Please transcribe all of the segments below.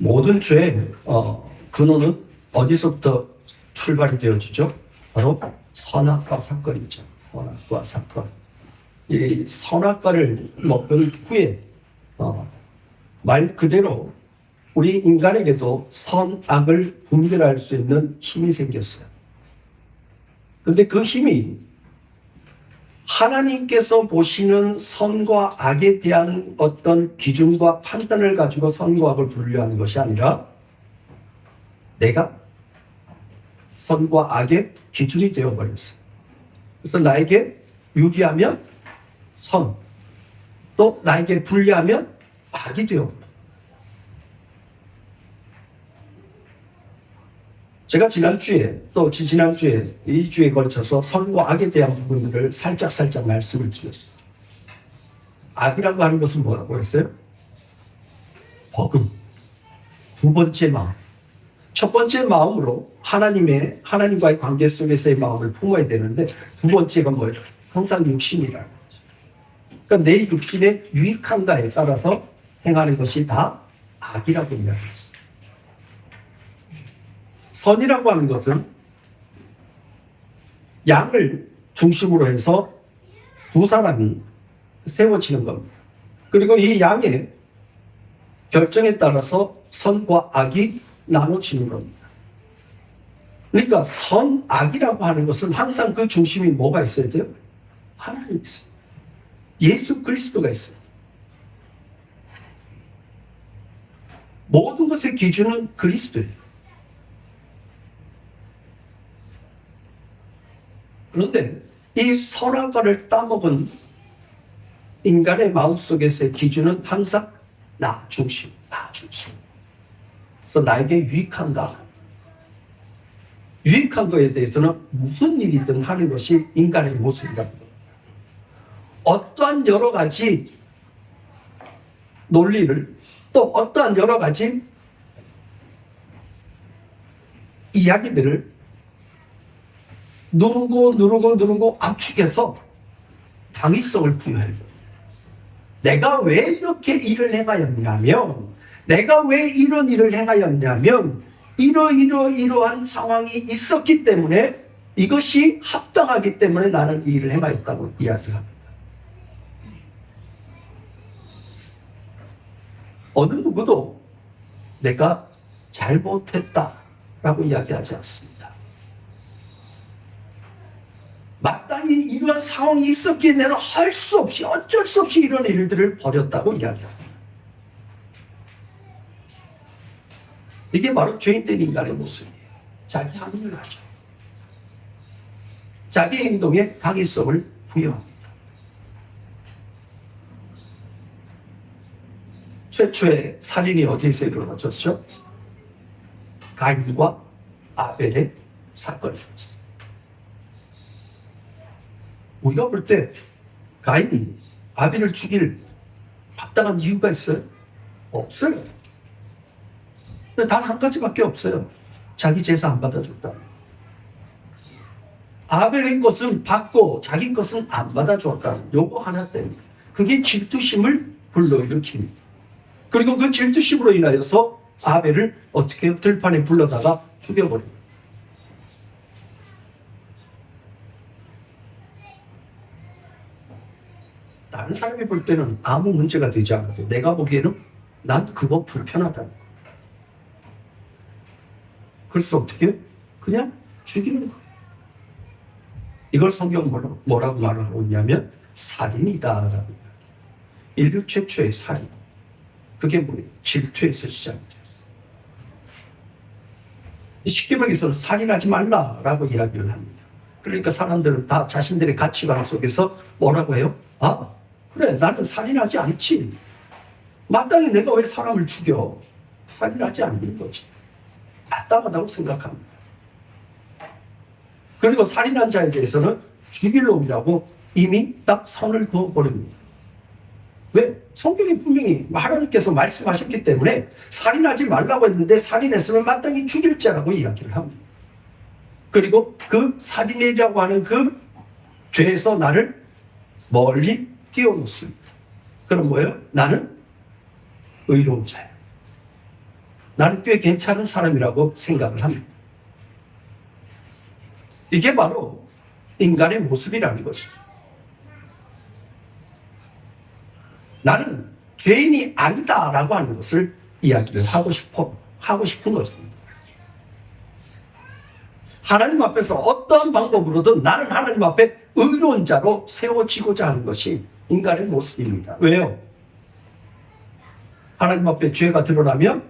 모든 죄의 근원은 어디서부터 출발이 되어지죠? 바로 선악과 사건이죠. 선악과 사건. 이 선악과를 먹은 후에 말 그대로 우리 인간에게도 선악을 분별할 수 있는 힘이 생겼어요. 그런데 그 힘이 하나님께서 보시는 선과 악에 대한 어떤 기준과 판단을 가지고 선과 악을 분류하는 것이 아니라 내가 선과 악의 기준이 되어버렸어요. 그래서 나에게 유리하면 선, 또 나에게 불리하면 악이 되어버려요. 제가 지난주에 또 지난주에 2주에 걸쳐서 선과 악에 대한 부분들을 살짝 말씀을 드렸어요. 악이라고 하는 것은 뭐라고 했어요? 버금. 두 번째 마음. 첫 번째 마음으로 하나님과의 관계 속에서의 마음을 품어야 되는데 두 번째가 뭐예요? 항상 육신이라는 거죠. 그러니까 내 육신의 유익한가에 따라서 행하는 것이 다 악이라고 이야기했어요. 선이라고 하는 것은 양을 중심으로 해서 두 사람이 세워지는 겁니다. 그리고 이 양의 결정에 따라서 선과 악이 나눠지는 겁니다. 그러니까 선, 악이라고 하는 것은 항상 그 중심이 뭐가 있어야 돼요? 하나님이 있어요. 예수 그리스도가 있어요. 모든 것의 기준은 그리스도예요. 그런데 이 선악과를 따먹은 인간의 마음속에서의 기준은 항상 나 중심. 그래서 나에게 유익한가? 유익한 거에 대해서는 무슨 일이든 하는 것이 인간의 모습이라고 합니다. 어떠한 여러 가지 논리를 또 어떠한 여러 가지 이야기들을 누르고 압축해서 당위성을 부여해요. 내가 왜 이렇게 일을 행하였냐면, 내가 왜 이런 일을 행하였냐면, 이러한 상황이 있었기 때문에 이것이 합당하기 때문에 나는 이 일을 행하였다고 이야기합니다. 어느 누구도 내가 잘못했다라고 이야기하지 않습니다. 마땅히 이러한 상황이 있었기에 내가 어쩔 수 없이 이런 일들을 벌였다고 이야기합니다. 이게 바로 죄인된 인간의 모습이에요. 자기 합리를 하죠. 자기 행동에 당위성을 부여합니다. 최초의 살인이 어디에서 일어나졌죠? 가인과 아벨의 사건이었습니다. 우리가 볼 때 가인이 아벨을 죽일 합당한 이유가 있어요? 없어요. 단 한 가지밖에 없어요. 자기 제사 안 받아줬다. 아벨의 것은 받고 자기 것은 안 받아줬다. 요거 하나 때문에. 그게 질투심을 불러일으킵니다. 그리고 그 질투심으로 인하여서 아벨을 어떻게 들판에 불러다가 죽여버립니다. 다른 사람이 볼 때는 아무 문제가 되지 않아도 내가 보기에는 난 그거 불편하다. 그래서 어떻게? 그냥 죽이는 거예요. 이걸 성경은 뭐라고 말하고 있냐면 살인이다. 인류 최초의 살인. 그게 뭐예요? 질투에서 시작됐어요. 쉽게 말해서 살인하지 말라라고 이야기를 합니다. 그러니까 사람들은 다 자신들의 가치관 속에서 뭐라고 해요? 아, 그래, 나는 살인하지 않지. 마땅히 내가 왜 사람을 죽여? 살인하지 않는 거지. 마땅하다고 생각합니다. 그리고 살인한 자에 대해서는 죽일 놈이라고 이미 딱 선을 그어버립니다. 왜? 성경이 분명히 하나님께서 말씀하셨기 때문에 살인하지 말라고 했는데 살인했으면 마땅히 죽일 자라고 이야기를 합니다. 그리고 그 살인이라고 하는 그 죄에서 나를 멀리 띄워놓습니다. 그럼 뭐예요? 나는 의로운 자예요. 나는 꽤 괜찮은 사람이라고 생각을 합니다. 이게 바로 인간의 모습이라는 것입니다. 나는 죄인이 아니다라고 하는 것을 이야기를 하고 싶은 것입니다. 하나님 앞에서 어떠한 방법으로든 나는 하나님 앞에 의로운 자로 세워지고자 하는 것이 인간의 모습입니다. 왜요? 하나님 앞에 죄가 드러나면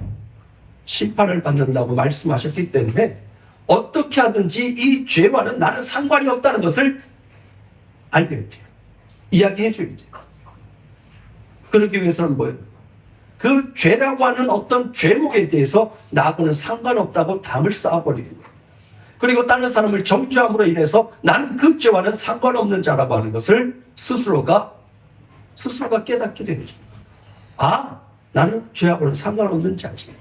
심판을 받는다고 말씀하셨기 때문에 어떻게 하든지 이 죄와는 나는 상관이 없다는 것을 알게 돼요. 이야기해 줘야 돼요. 그러기 위해서는 뭐예요? 그 죄라고 하는 어떤 죄목에 대해서 나하고는 상관없다고 담을 쌓아버리는 거예요. 그리고 다른 사람을 정죄함으로 인해서 나는 그 죄와는 상관없는 자라고 하는 것을 스스로가 깨닫게 되는 거죠. 아, 나는 죄하고는 상관없는 자지.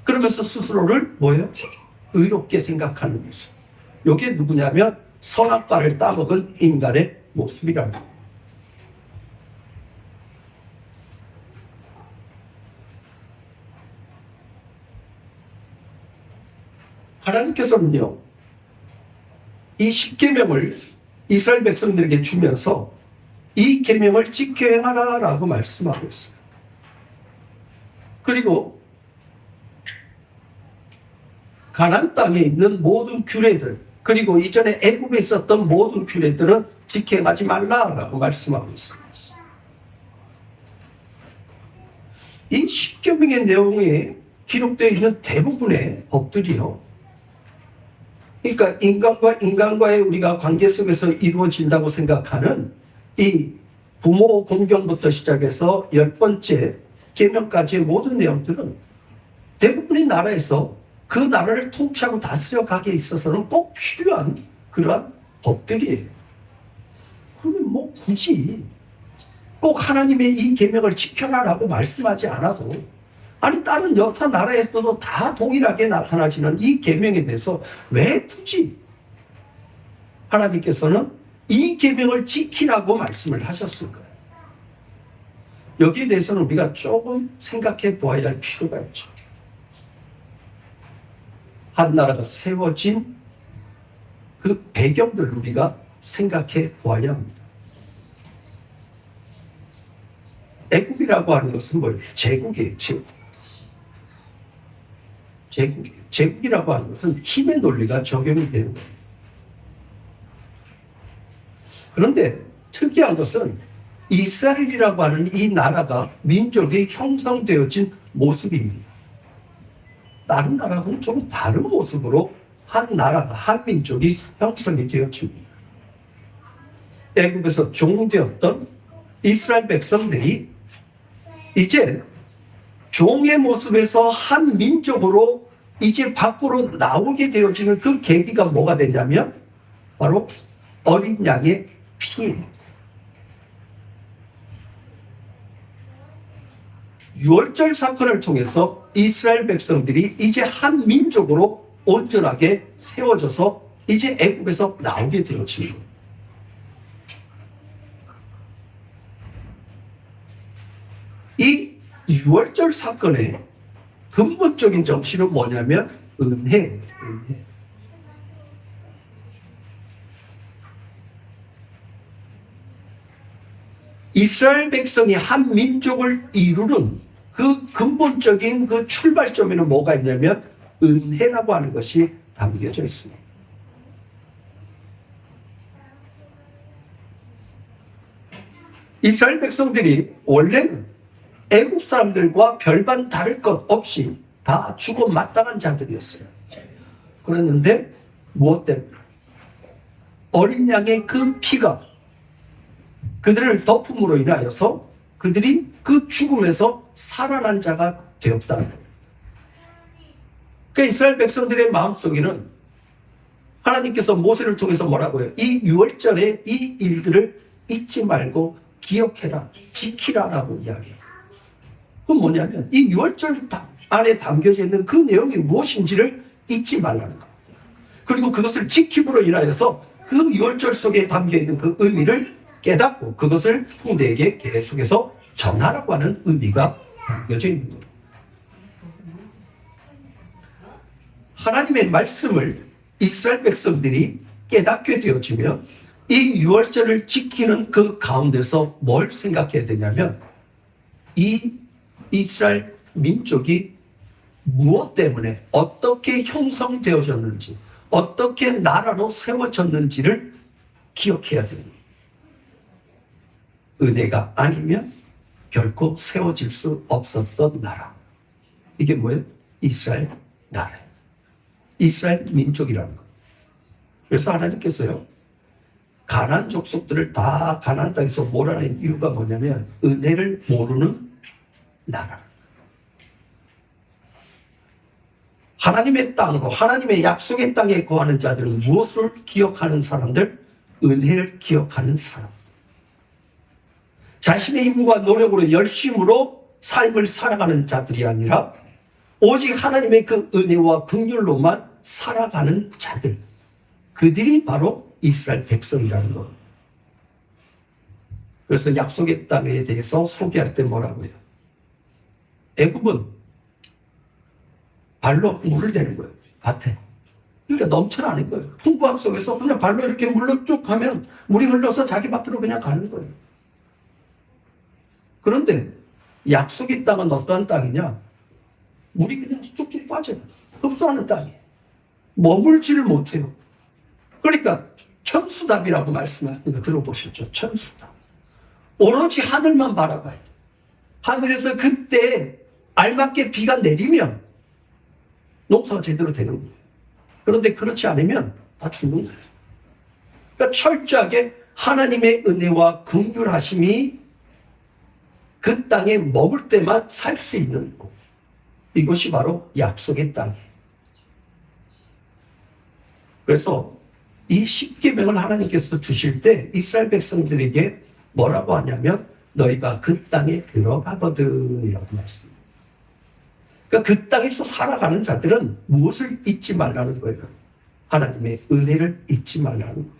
그러면서 스스로를 뭐예요? 의롭게 생각하는 모습. 이게 누구냐면 선악과를 따먹은 인간의 모습이라는 거예요. 하나님께서는요, 이 10계명을 이스라엘 백성들에게 주면서 이 계명을 지켜 행하라라고 말씀하고 있어요. 그리고 가나안 땅에 있는 모든 규례들, 그리고 이전에 애굽에 있었던 모든 규례들은 지켜 행하지 말라라고 말씀하고 있습니다. 이 10계명의 내용에 기록되어 있는 대부분의 법들이요, 그러니까 인간과의 우리가 관계 속에서 이루어진다고 생각하는 이 부모 공경부터 시작해서 10번째 계명까지의 모든 내용들은 대부분의 나라에서 그 나라를 통치하고 다스려 가기에 있어서는 꼭 필요한 그러한 법들이에요. 그러면 뭐 굳이 꼭 하나님의 이 계명을 지켜라라고 말씀하지 않아도, 아니 다른 여타 나라에서도 다 동일하게 나타나지는 이 계명에 대해서 왜 굳이 하나님께서는 이 계명을 지키라고 말씀을 하셨을까요? 여기에 대해서는 우리가 조금 생각해 보아야 할 필요가 있죠. 한 나라가 세워진 그 배경들을 우리가 생각해 보아야 합니다. 애국이라고 하는 것은 뭐예요? 제국이에요. 제국이라고 하는 것은 힘의 논리가 적용이 되는 거예요. 그런데 특이한 것은 이스라엘이라고 하는 이 나라가 민족이 형성되어진 모습입니다. 다른 나라하고는 좀 다른 모습으로 한 나라가, 한 민족이 형성이 되어집니다. 애굽에서 종되었던 이스라엘 백성들이 이제 종의 모습에서 한 민족으로 이제 밖으로 나오게 되어지는 그 계기가 뭐가 되냐면 바로 어린 양의 피예요. 유월절 사건을 통해서 이스라엘 백성들이 이제 한 민족으로 온전하게 세워져서 이제 애굽에서 나오게 되어지는 거예요. 이 유월절 사건의 근본적인 정신은 뭐냐면 은혜예요. 은혜. 이스라엘 백성이 한 민족을 이루는 그 근본적인 그 출발점에는 뭐가 있냐면 은혜라고 하는 것이 담겨져 있습니다. 이스라엘 백성들이 원래는 애국 사람들과 별반 다를 것 없이 다 죽어 마땅한 자들이었어요. 그랬는데 무엇 때문에? 어린 양의 그 피가 그들을 덮음으로 인하여서 그들이 그 죽음에서 살아난 자가 되었다는 거예요. 그러니까 이스라엘 백성들의 마음속에는 하나님께서 모세를 통해서 뭐라고 해요? 이 유월절에 이 일들을 잊지 말고 기억해라, 지키라라고 이야기해요. 그건 뭐냐면 이 유월절 안에 담겨져 있는 그 내용이 무엇인지를 잊지 말라는 거예요. 그리고 그것을 지킴으로 인하여서 그 유월절 속에 담겨있는 그 의미를 깨닫고 그것을 후대에게 계속해서 전하라고 하는 의미가 담겨져 있는 거예요. 하나님의 말씀을 이스라엘 백성들이 깨닫게 되어지면 이 유월절을 지키는 그 가운데서 뭘 생각해야 되냐면 이 이스라엘 민족이 무엇 때문에 어떻게 형성되어졌는지 어떻게 나라로 세워졌는지를 기억해야 됩니다. 은혜가 아니면 결코 세워질 수 없었던 나라. 이게 뭐예요? 이스라엘 나라. 이스라엘 민족이라는 거. 그래서 하나님께서요, 가나안 족속들을 다 가나안 땅에서 몰아낸 이유가 뭐냐면 은혜를 모르는 나라. 하나님의 땅으로 하나님의 약속의 땅에 거하는 자들은 무엇을 기억하는 사람들? 은혜를 기억하는 사람. 자신의 힘과 노력으로 열심으로 삶을 살아가는 자들이 아니라 오직 하나님의 그 은혜와 긍휼로만 살아가는 자들. 그들이 바로 이스라엘 백성이라는 것. 그래서 약속의 땅에 대해서 소개할 때 뭐라고 해요? 애굽은 발로 물을 대는 거예요. 밭에. 그러니까 넘쳐나는 거예요. 풍부함 속에서 그냥 발로 이렇게 물로 쭉 가면 물이 흘러서 자기 밭으로 그냥 가는 거예요. 그런데 약속의 땅은 어떠한 땅이냐? 물이 그냥 쭉쭉 빠져요. 흡수하는 땅이에요. 머물지를 못해요. 그러니까 천수답이라고 말씀하신 거 들어보셨죠? 천수답. 오로지 하늘만 바라봐야 돼. 하늘에서 그때 알맞게 비가 내리면 농사가 제대로 되는 거예요. 그런데 그렇지 않으면 다 죽는 거예요. 그러니까 철저하게 하나님의 은혜와 긍휼하심이 그 땅에 머물 때만 살 수 있는 곳. 이것이 바로 약속의 땅이에요. 그래서 이 십계명을 하나님께서 주실 때 이스라엘 백성들에게 뭐라고 하냐면 너희가 그 땅에 들어가거든 이라고 말씀합니다. 그러니까 그 땅에서 살아가는 자들은 무엇을 잊지 말라는 거예요? 하나님의 은혜를 잊지 말라는 거예요.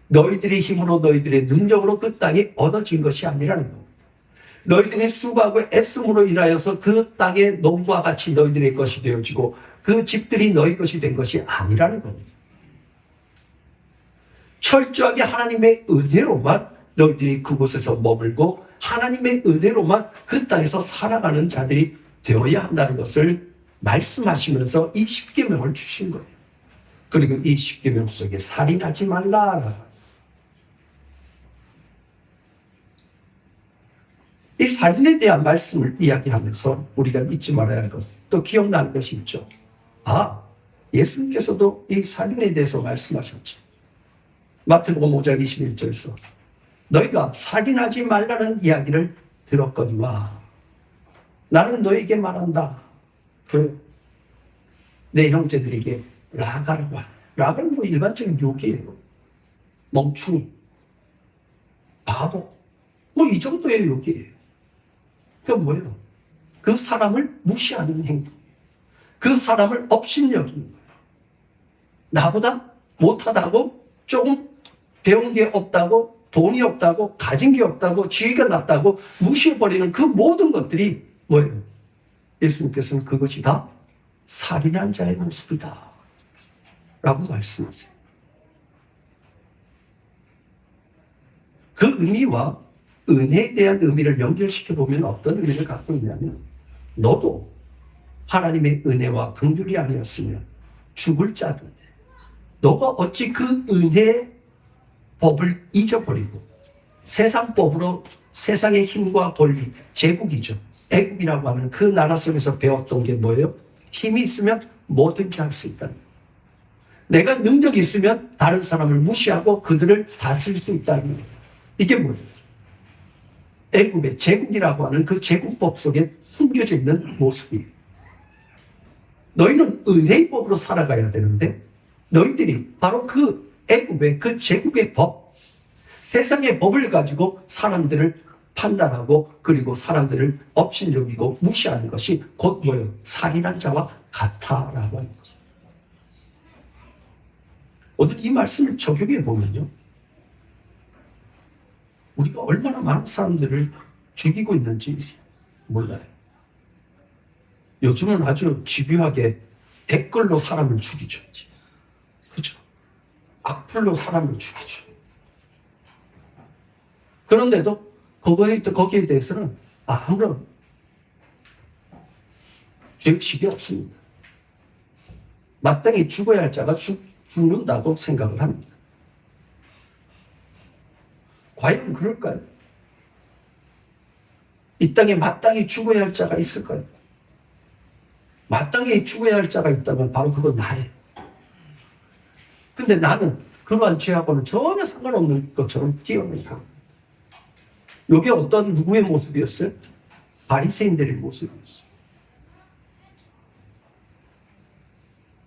너희들의 힘으로 너희들의 능력으로 그 땅이 얻어진 것이 아니라는 겁니다. 너희들의 수고하고 애씀으로 인하여서 그 땅의 농부와 같이 너희들의 것이 되어지고 그 집들이 너희 것이 된 것이 아니라는 겁니다. 철저하게 하나님의 은혜로만 너희들이 그곳에서 머물고 하나님의 은혜로만 그 땅에서 살아가는 자들이 되어야 한다는 것을 말씀하시면서 이 십계명을 주신 거예요. 그리고 이 십계명 속에 살인하지 말라. 이 살인에 대한 말씀을 이야기하면서 우리가 잊지 말아야 할 것, 또 기억나는 것이 있죠. 아, 예수님께서도 이 살인에 대해서 말씀하셨죠. 마태복음 5장 21절에서 너희가 살인하지 말라는 이야기를 들었거니와 나는 너에게 말한다. 내 형제들에게 라가라고 하라. 라가는 뭐 일반적인 욕이에요. 멍충이, 바보, 뭐 이 정도의 욕이에요. 그건 뭐예요? 그 사람을 무시하는 행동, 그 사람을 업신여기는 거예요. 나보다 못하다고, 조금 배운 게 없다고, 돈이 없다고, 가진 게 없다고, 지위가 낮다고 무시해버리는 그 모든 것들이 뭐예요? 예수님께서는 그것이 다 살인한 자의 모습이다 라고 말씀하세요. 그 의미와 은혜에 대한 의미를 연결시켜보면 어떤 의미를 갖고 있냐면 너도 하나님의 은혜와 긍휼이 아니었으면 죽을 자던데 너가 어찌 그 은혜의 법을 잊어버리고 세상 법으로 세상의 힘과 권리, 제국이죠. 애국이라고 하면 그 나라 속에서 배웠던 게 뭐예요? 힘이 있으면 뭐든지 할 수 있다는 거예요. 내가 능력이 있으면 다른 사람을 무시하고 그들을 다스릴 수 있다는 거예요. 이게 뭐예요? 애국의 제국이라고 하는 그 제국법 속에 숨겨져 있는 모습이에요. 너희는 은혜의 법으로 살아가야 되는데 너희들이 바로 그 애국의 그 제국의 법, 세상의 법을 가지고 사람들을 판단하고 그리고 사람들을 업신여기고 무시하는 것이 곧 뭐예요? 살인한 자와 같아라고 하는 거죠. 오늘 이 말씀을 적용해 보면요. 우리가 얼마나 많은 사람들을 죽이고 있는지 몰라요. 요즘은 아주 집요하게 댓글로 사람을 죽이죠. 그죠? 악플로 사람을 죽이죠. 그런데도 거기에 대해서는 아무런 죄의식이 없습니다. 마땅히 죽어야 할 자가 죽는다고 생각을 합니다. 과연 그럴까요? 이 땅에 마땅히 죽어야 할 자가 있을까요? 마땅히 죽어야 할 자가 있다면 바로 그건 나예요. 근데 나는 그러한 죄하고는 전혀 상관없는 것처럼 뛰어내요. 이게 어떤 누구의 모습이었어요? 바리새인들의 모습이었어요.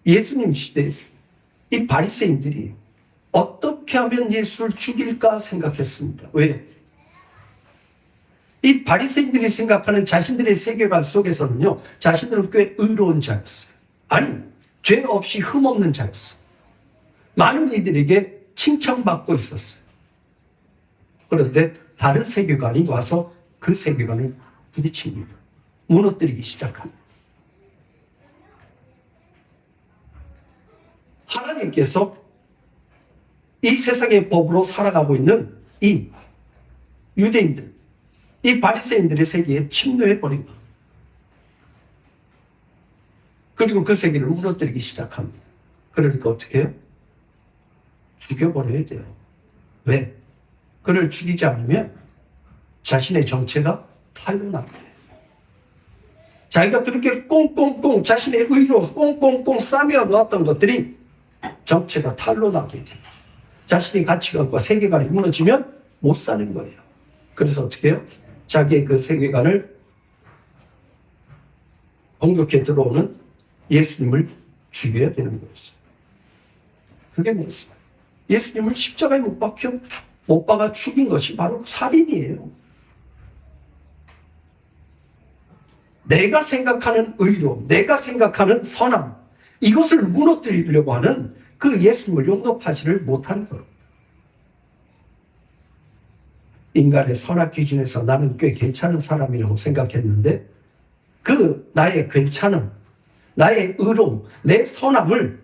예수님 시대에 이 바리새인들이 어떻게 하면 예수를 죽일까 생각했습니다. 왜? 이 바리새인들이 생각하는 자신들의 세계관 속에서는요, 자신들은 꽤 의로운 자였어요. 아니, 죄 없이 흠없는 자였어요. 많은 이들에게 칭찬받고 있었어요. 그런데 다른 세계관이 와서 그 세계관을 부딪힙니다. 무너뜨리기 시작합니다. 하나님께서 이 세상의 법으로 살아가고 있는 이 유대인들, 이 바리새인들의 세계에 침노해버린 것. 그리고 그 세계를 무너뜨리기 시작합니다. 그러니까 어떻게 해요? 죽여버려야 돼요. 왜? 그를 죽이지 않으면 자신의 정체가 탄로나게 돼요. 자기가 그렇게 꽁꽁꽁 자신의 의로 꽁꽁꽁 싸매어 놓았던 것들이 정체가 탄로나게 돼요. 자신의 가치관과 세계관이 무너지면 못 사는 거예요. 그래서 어떻게 해요? 자기의 그 세계관을 공격해 들어오는 예수님을 죽여야 되는 거였어요. 그게 뭐였어요? 예수님을 십자가에 못 박아 죽인 것이 바로 살인이에요. 내가 생각하는 의로, 내가 생각하는 선함, 이것을 무너뜨리려고 하는 그 예수님을 용납하지를 못하는 거예요. 인간의 선악 기준에서 나는 꽤 괜찮은 사람이라고 생각했는데 그 나의 괜찮음, 나의 의로움, 내 선함을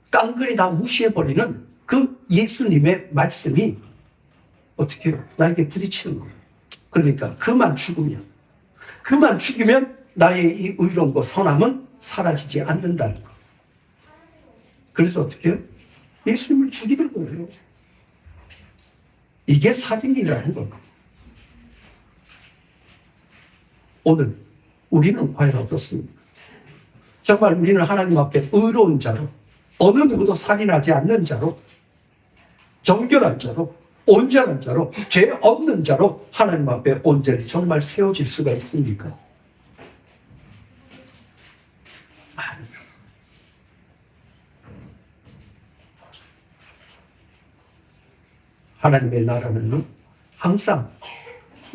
깡그리 다 무시해버리는 그 예수님의 말씀이 어떻게 해요? 나에게 부딪히는 거예요. 그러니까 그만 죽으면 나의 이 의로움과 선함은 사라지지 않는다는 거예요. 그래서 어떻게 해요? 예수님을 죽이는 거예요. 이게 살인이라는 겁니다. 오늘 우리는 과연 어떻습니까? 정말 우리는 하나님 앞에 의로운 자로, 어느 누구도 살인하지 않는 자로, 정결한 자로, 온전한 자로, 죄 없는 자로 하나님 앞에 온전히 정말 세워질 수가 있습니까? 하나님의 나라는 항상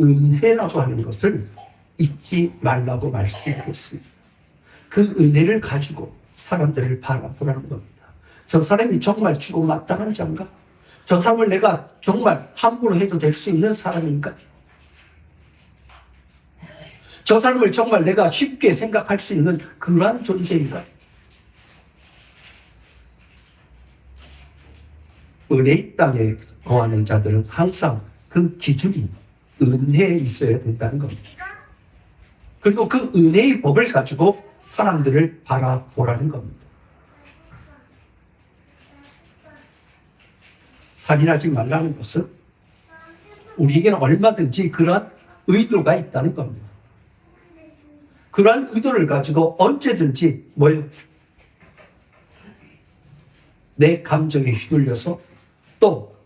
은혜라고 하는 것을 잊지 말라고 말씀하고 있습니다. 그 은혜를 가지고 사람들을 바라보라는 겁니다. 저 사람이 정말 주고 마땅한 자인가? 저 사람을 내가 정말 함부로 해도 될 수 있는 사람인가? 저 사람을 정말 내가 쉽게 생각할 수 있는 그러한 존재인가? 은혜의 땅에 거하는 자들은 항상 그 기준이 은혜에 있어야 된다는 겁니다. 그리고 그 은혜의 법을 가지고 사람들을 바라보라는 겁니다. 살인하지 말라는 것은 우리에게는 얼마든지 그러한 의도가 있다는 겁니다. 그러한 의도를 가지고 언제든지 내 감정에 휘둘려서 또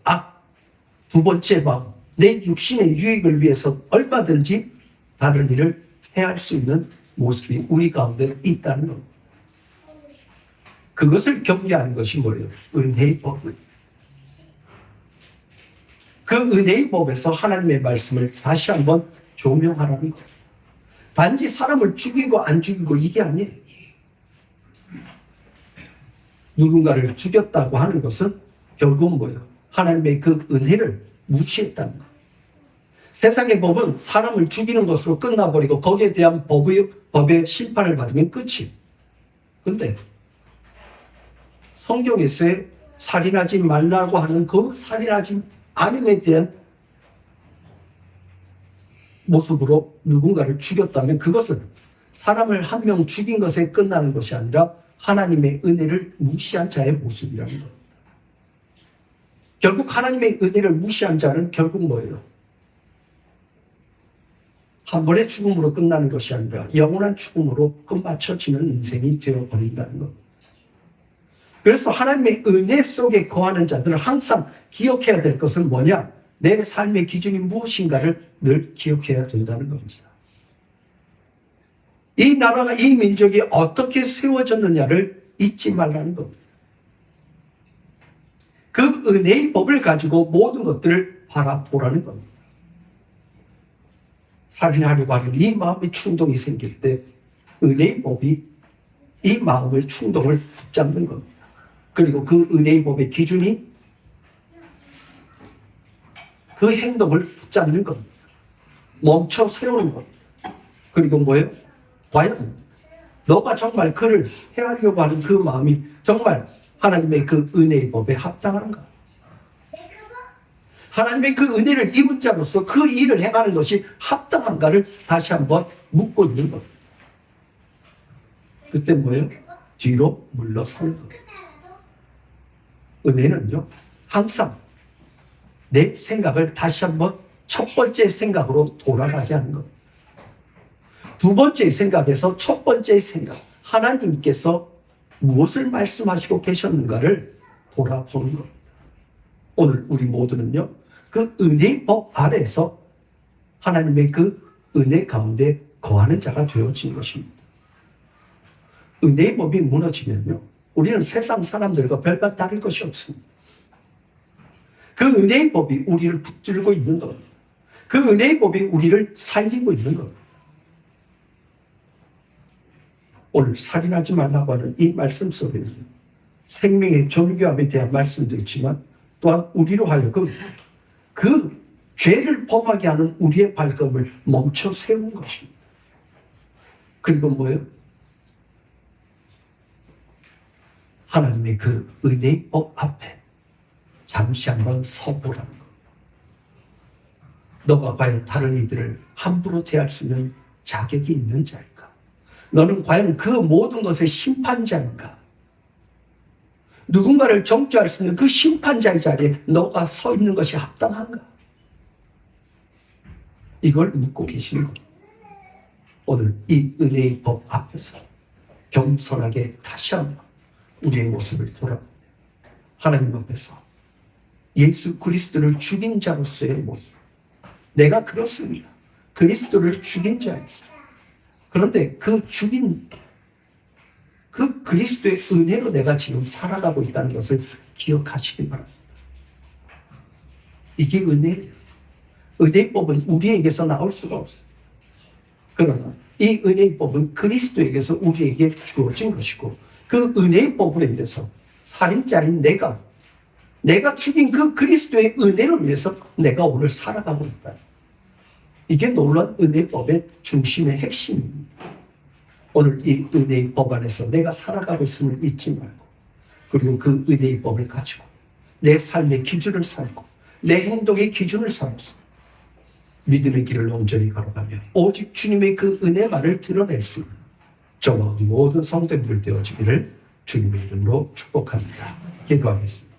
두 번째 마음, 내 육신의 유익을 위해서 얼마든지 다른 일을 해야 할 수 있는 모습이 우리 가운데 있다는 겁니다. 그것을 경계하는 것이 뭐예요? 은혜의 법입니다. 그 은혜의 법에서 하나님의 말씀을 다시 한번 조명하라는 거예요. 단지 사람을 죽이고 안 죽이고 이게 아니에요. 누군가를 죽였다고 하는 것은 결국은 뭐예요? 하나님의 그 은혜를 무시했다는 거예요. 세상의 법은 사람을 죽이는 것으로 끝나버리고 거기에 대한 법의 심판을 받으면 끝이에요. 근데 성경에서의 살인하지 말라고 하는 그 살인하지 않음에 대한 모습으로 누군가를 죽였다면 그것은 사람을 한 명 죽인 것에 끝나는 것이 아니라 하나님의 은혜를 무시한 자의 모습이라는 겁니다. 결국 하나님의 은혜를 무시한 자는 결국 뭐예요? 한 번의 죽음으로 끝나는 것이 아니라 영원한 죽음으로 끝마쳐지는 인생이 되어버린다는 것. 그래서 하나님의 은혜 속에 거하는 자들은 항상 기억해야 될 것은 뭐냐? 내 삶의 기준이 무엇인가를 늘 기억해야 된다는 겁니다. 이 나라가, 이 민족이 어떻게 세워졌느냐를 잊지 말라는 겁니다. 그 은혜의 법을 가지고 모든 것들을 바라보라는 겁니다. 살인하려고 하는 이 마음의 충동이 생길 때 은혜의 법이 이 마음의 충동을 붙잡는 겁니다. 그리고 그 은혜의 법의 기준이 그 행동을 붙잡는 겁니다. 멈춰 세우는 겁니다. 그리고 뭐예요? 과연 너가 정말 그를 해하려고 하는 그 마음이 정말 하나님의 그 은혜의 법에 합당한가? 하나님의 그 은혜를 입은 자로서 그 일을 행하는 것이 합당한가를 다시 한번 묻고 있는 겁니다. 그때 뭐예요? 뒤로 물러서는 겁니다. 은혜는요, 항상 내 생각을 다시 한번 첫 번째 생각으로 돌아가게 하는 겁니다. 두 번째 생각에서 첫 번째 생각, 하나님께서 무엇을 말씀하시고 계셨는가를 돌아보는 겁니다. 오늘 우리 모두는요, 그 은혜의 법 아래에서 하나님의 그 은혜 가운데 거하는 자가 되어진 것입니다. 은혜의 법이 무너지면요, 우리는 세상 사람들과 별반 다를 것이 없습니다. 그 은혜의 법이 우리를 붙들고 있는 겁니다. 그 은혜의 법이 우리를 살리고 있는 겁니다. 오늘 살인하지 말라고 하는 이 말씀 속에는 생명의 존귀함에 대한 말씀도 있지만 또한 우리로 하여금 그 죄를 범하게 하는 우리의 발걸음을 멈춰 세우는 것입니다. 그리고 뭐예요? 하나님의 그 은혜의 법 앞에 잠시 한번 서보라는 것. 너가 과연 다른 이들을 함부로 대할 수 있는 자격이 있는 자일까? 너는 과연 그 모든 것의 심판자인가? 누군가를 정죄할 수 있는 그 심판자의 자리에 너가 서 있는 것이 합당한가? 이걸 묻고 계시는 겁니다. 오늘 이 은혜의 법 앞에서 겸손하게 다시 한번 우리의 모습을 돌아보며 하나님 앞에서 예수 그리스도를 죽인 자로서의 모습. 내가 그렇습니다. 그리스도를 죽인 자입니다. 그런데 그 죽인 그 그리스도의 은혜로 내가 지금 살아가고 있다는 것을 기억하시기 바랍니다. 이게 은혜예요. 은혜의 법은 우리에게서 나올 수가 없어요. 그러나 이 은혜의 법은 그리스도에게서 우리에게 주어진 것이고 그 은혜의 법으로 인해서 살인자인 내가 죽인 그 그리스도의 은혜로 인해서 내가 오늘 살아가고 있다. 이게 놀라운 은혜법의 중심의 핵심입니다. 오늘 이 은혜의 법 안에서 내가 살아가고 있음을 잊지 말고 그리고 그 은혜의 법을 가지고 내 삶의 기준을 삼고 내 행동의 기준을 삼아서 믿음의 길을 온전히 걸어가며 오직 주님의 그 은혜만을 드러낼 수 있는 저와 모든 성도들 되어지기를 주님의 이름으로 축복합니다. 기도하겠습니다.